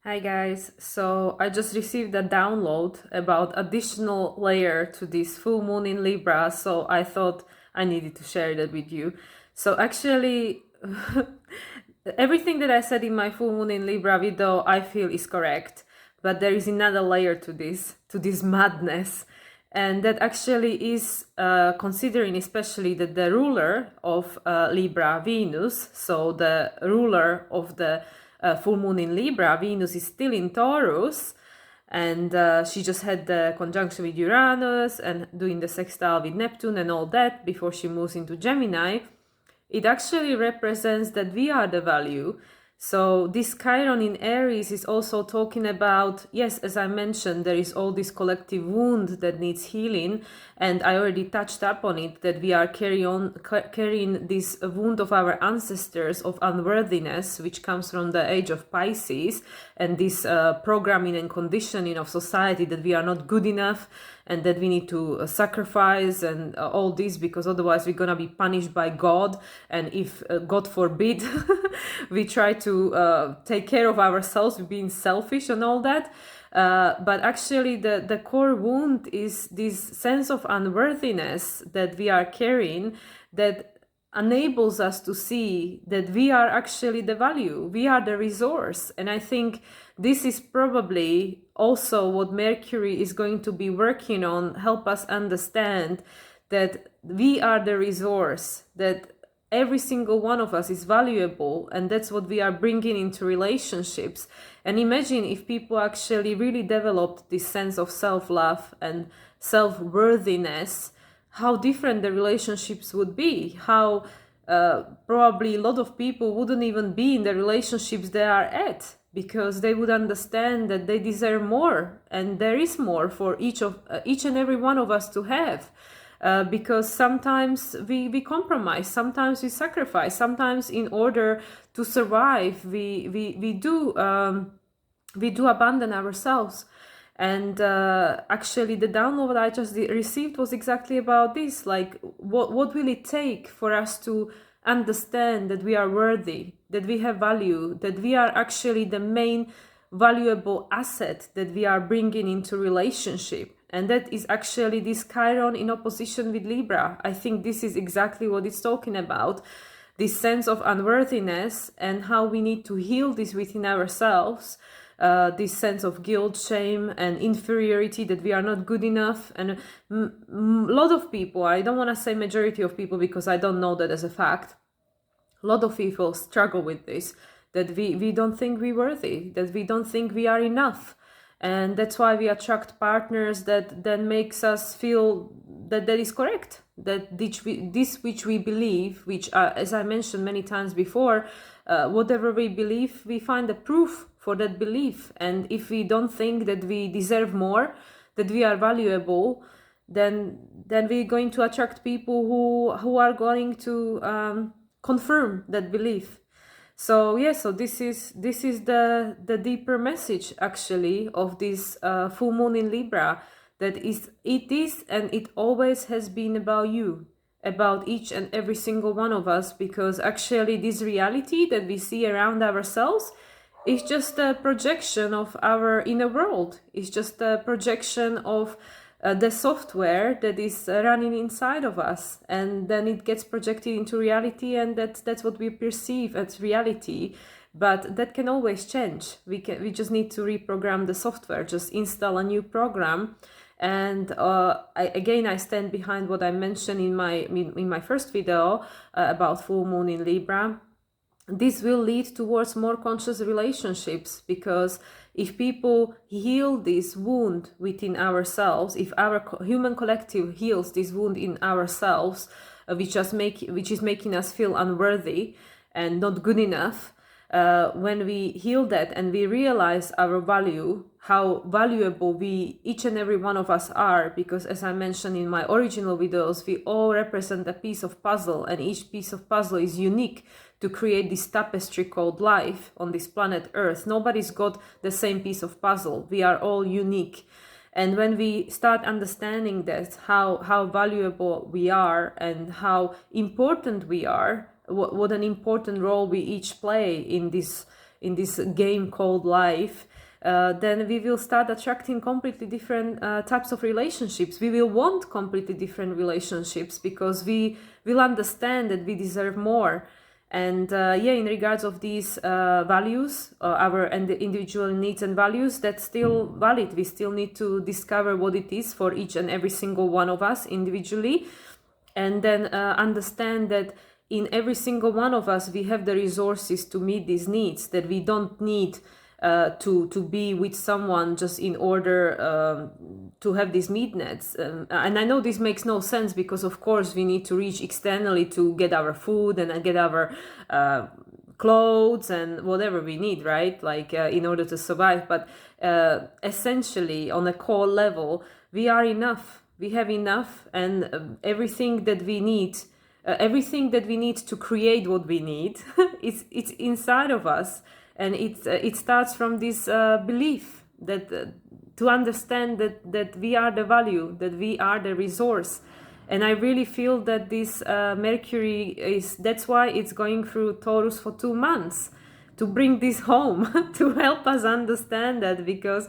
Hi guys, so I just received a download about additional layer to this full moon in Libra, so I thought I needed to share that with you. So actually, everything that I said in my full moon in Libra video I feel is correct, but there is another layer to this madness. And that actually is considering especially that the ruler of Libra, Venus, so the ruler of the full moon in Libra, Venus is still in Taurus, and she just had the conjunction with Uranus and doing the sextile with Neptune and all that before she moves into Gemini. It actually represents that we are the value. So this Chiron in Aries is also talking about, yes, as I mentioned, there is all this collective wound that needs healing, and I already touched up on it, that we are carrying this wound of our ancestors of unworthiness, which comes from the age of Pisces, and this programming and conditioning of society that we are not good enough, and that we need to sacrifice and all this, because otherwise we're gonna be punished by God. And if God forbid we try to take care of ourselves, being selfish and all that, but actually the core wound is this sense of unworthiness that we are carrying, that enables us to see that we are actually the value, we are the resource. And I think this is probably also what Mercury is going to be working on, help us understand that we are the resource, that every single one of us is valuable, and that's what we are bringing into relationships. And imagine if people actually really developed this sense of self-love and self-worthiness, how different the relationships would be, how probably a lot of people wouldn't even be in the relationships they are at, because they would understand that they deserve more, and there is more for each and every one of us to have. Because sometimes we compromise, sometimes we sacrifice, sometimes in order to survive we do abandon ourselves. And actually the download I just received was exactly about this, like what will it take for us to understand that we are worthy, that we have value, that we are actually the main valuable asset that we are bringing into relationship. And that is actually this Chiron in opposition with Libra. I think this is exactly what it's talking about, this sense of unworthiness and how we need to heal this within ourselves. This sense of guilt, shame, and inferiority, that we are not good enough. And a lot of people, I don't want to say majority of people because I don't know that as a fact, a lot of people struggle with this, that we don't think we're worthy, that we don't think we are enough. And that's why we attract partners that then makes us feel that that is correct, that this which we believe, which as I mentioned many times before, whatever we believe, we find a proof for that belief. And if we don't think that we deserve more, that we are valuable, then we're going to attract people who are going to confirm that belief. So yeah, so this is the deeper message actually of this full moon in Libra, that it is and it always has been about you, about each and every single one of us, because actually this reality that we see around ourselves is just a projection of our inner world. It's just a projection of the software that is running inside of us, and then it gets projected into reality, and that's what we perceive as reality. But that can always change. We just need to reprogram the software, just install a new program. And I stand behind what I mentioned in my first video about full moon in Libra. This will lead towards more conscious relationships, because if people heal this wound within ourselves, if our human collective heals this wound in ourselves, which is making us feel unworthy and not good enough, when we heal that and we realize our value, how valuable each and every one of us are, because as I mentioned in my original videos, we all represent a piece of puzzle, and each piece of puzzle is unique to create this tapestry called life on this planet Earth. Nobody's got the same piece of puzzle. We are all unique. And when we start understanding that, how valuable we are and how important we are, what an important role we each play in this game called life, then we will start attracting completely different types of relationships. We will want completely different relationships because we will understand that we deserve more. And in regards of these values, our individual needs and values, that's still valid. We still need to discover what it is for each and every single one of us individually, and then understand that in every single one of us we have the resources to meet these needs, that we don't need to be with someone just in order to have these needs. And I know this makes no sense, because of course we need to reach externally to get our food and get our clothes and whatever we need, right? Like in order to survive. But essentially, on a core level, we are enough. We have enough, and everything that we need. Everything that we need to create what we need, it's inside of us, and it starts from this belief that to understand that we are the value, that we are the resource. And I really feel that this Mercury that's why it's going through Taurus for 2 months, to bring this home, to help us understand that, because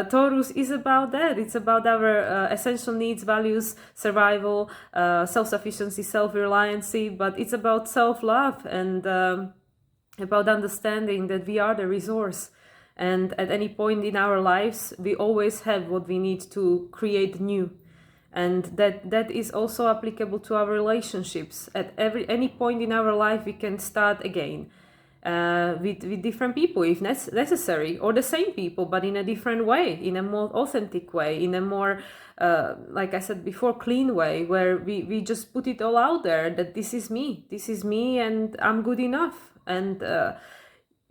Taurus is about that. It's about our essential needs, values, survival, self-sufficiency, self-reliancy, but it's about self-love and about understanding that we are the resource. And at any point in our lives, we always have what we need to create new. And that is also applicable to our relationships. At any point in our life, we can start again. With different people if necessary, or the same people but in a different way, in a more authentic way, in a more like I said before, clean way, where we just put it all out there that this is me and I'm good enough, and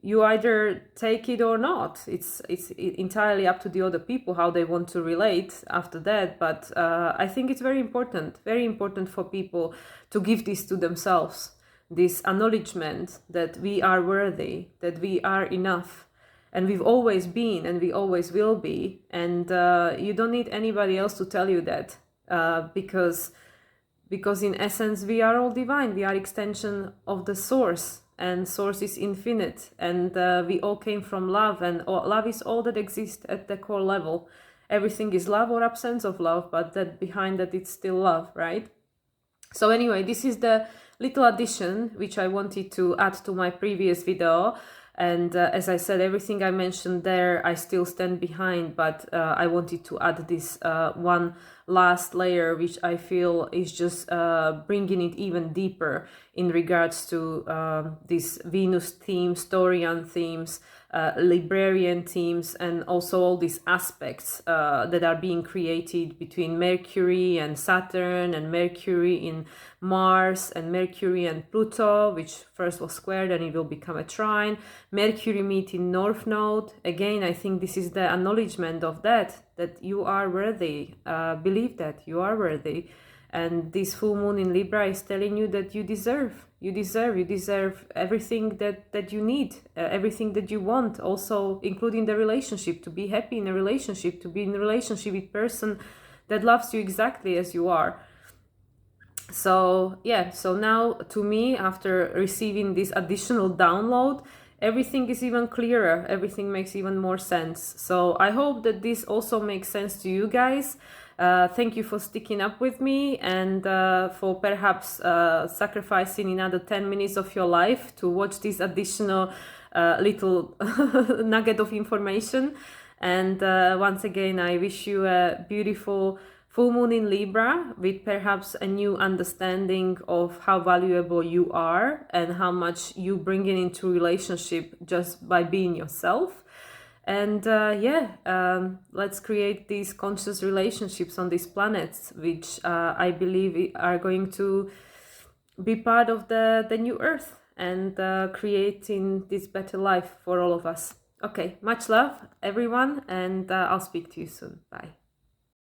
you either take it or not. It's entirely up to the other people how they want to relate after that. But I think it's very important for people to give this to themselves, this acknowledgement that we are worthy, that we are enough, and we've always been and we always will be. And you don't need anybody else to tell you that, because in essence we are all divine. We are extension of the source, and source is infinite, and we all came from love, and love is all that exists at the core level. Everything is love or absence of love, but that behind that it's still love, right? So anyway, this is the little addition which I wanted to add to my previous video. And as I said, everything I mentioned there, I still stand behind, but I wanted to add this one last layer, which I feel is just bringing it even deeper in regards to these Venus themes, Taurian themes, Librarian themes, and also all these aspects that are being created between Mercury and Saturn, and Mercury in Mars, and Mercury and Pluto, which first was squared and it will become a trine. Mercury meeting North Node. Again, I think this is the acknowledgement of that you are worthy. Believe that you are worthy. And this full moon in Libra is telling you that you deserve everything that you need, everything that you want, also including the relationship, to be happy in a relationship, to be in a relationship with a person that loves you exactly as you are. So yeah, so now to me, after receiving this additional download, everything is even clearer, everything makes even more sense. So I hope that this also makes sense to you guys. Thank you for sticking up with me, and for perhaps sacrificing another 10 minutes of your life to watch this additional little nugget of information. And once again, I wish you a beautiful full moon in Libra, with perhaps a new understanding of how valuable you are and how much you bring into relationship just by being yourself. And let's create these conscious relationships on these planets, which I believe are going to be part of the new Earth, and creating this better life for all of us. Okay, much love, everyone, and I'll speak to you soon. Bye.